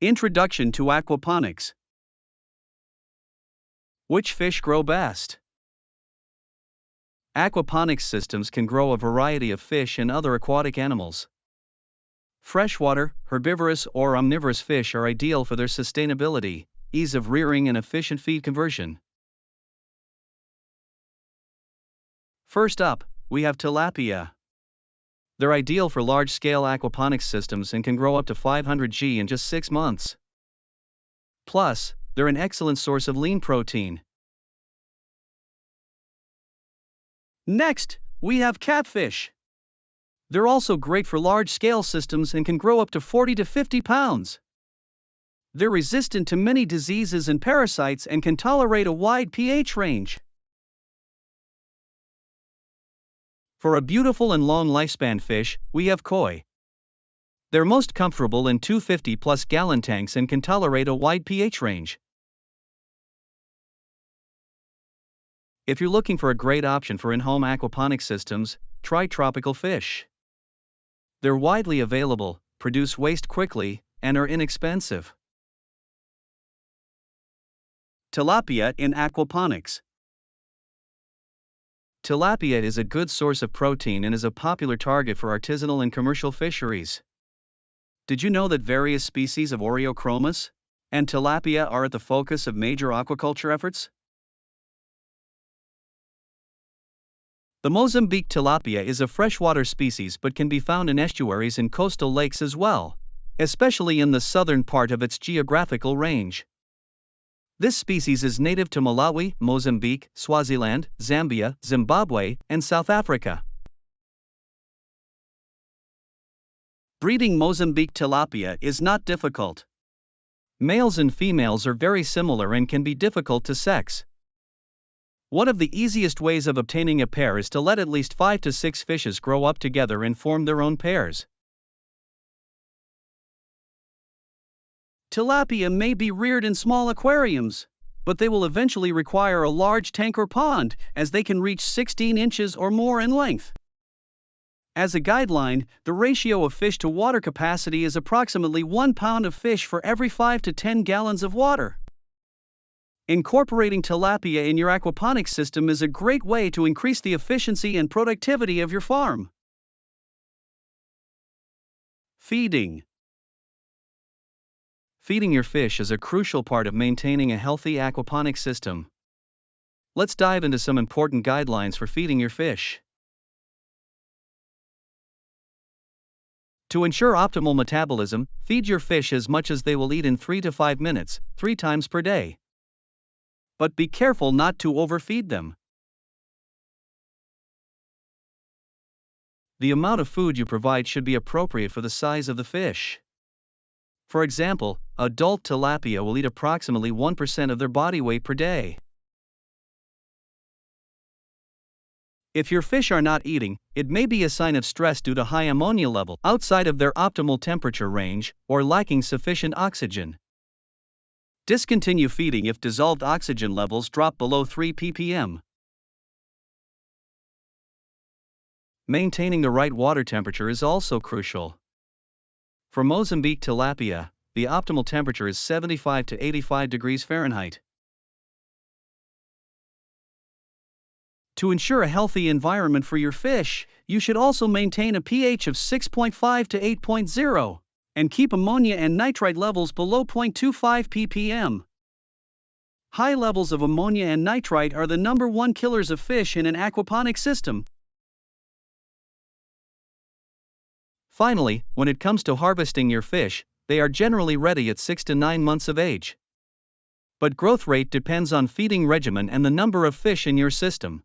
Introduction to aquaponics. Which fish grow best? Aquaponics systems can grow a variety of fish and other aquatic animals. Freshwater, herbivorous, or omnivorous fish are ideal for their sustainability, ease of rearing, and efficient feed conversion. First up, we have tilapia. They're ideal for large-scale aquaponics systems and can grow up to 500 g in just 6 months. Plus, they're an excellent source of lean protein. Next, we have catfish. They're also great for large-scale systems and can grow up to 40 to 50 pounds. They're resistant to many diseases and parasites and can tolerate a wide pH range. For a beautiful and long lifespan fish, we have koi. They're most comfortable in 250+ gallon tanks and can tolerate a wide pH range. If you're looking for a great option for in-home aquaponics systems, try tropical fish. They're widely available, produce waste quickly, and are inexpensive. Tilapia in aquaponics. Tilapia is a good source of protein and is a popular target for artisanal and commercial fisheries. Did you know that various species of Oreochromis and tilapia are at the focus of major aquaculture efforts? The Mozambique tilapia is a freshwater species but can be found in estuaries and coastal lakes as well, especially in the southern part of its geographical range. This species is native to Malawi, Mozambique, Swaziland, Zambia, Zimbabwe, and South Africa. Breeding Mozambique tilapia is not difficult. Males and females are very similar and can be difficult to sex. One of the easiest ways of obtaining a pair is to let at least 5 to 6 fishes grow up together and form their own pairs. Tilapia may be reared in small aquariums, but they will eventually require a large tank or pond, as they can reach 16 inches or more in length. As a guideline, the ratio of fish to water capacity is approximately 1 pound of fish for every 5 to 10 gallons of water. Incorporating tilapia in your aquaponics system is a great way to increase the efficiency and productivity of your farm. Feeding. Feeding your fish is a crucial part of maintaining a healthy aquaponics system. Let's dive into some important guidelines for feeding your fish. To ensure optimal metabolism, feed your fish as much as they will eat in 3 to 5 minutes, 3 times per day. But be careful not to overfeed them. The amount of food you provide should be appropriate for the size of the fish. For example, adult tilapia will eat approximately 1% of their body weight per day. If your fish are not eating, it may be a sign of stress due to high ammonia level outside of their optimal temperature range or lacking sufficient oxygen. Discontinue feeding if dissolved oxygen levels drop below 3 ppm. Maintaining the right water temperature is also crucial. For Mozambique tilapia, the optimal temperature is 75 to 85 degrees Fahrenheit. To ensure a healthy environment for your fish, you should also maintain a pH of 6.5 to 8.0. and keep ammonia and nitrite levels below 0.25 ppm. High levels of ammonia and nitrite are the #1 killers of fish in an aquaponic system. Finally, when it comes to harvesting your fish, they are generally ready at 6 to 9 months of age. But growth rate depends on feeding regimen and the number of fish in your system.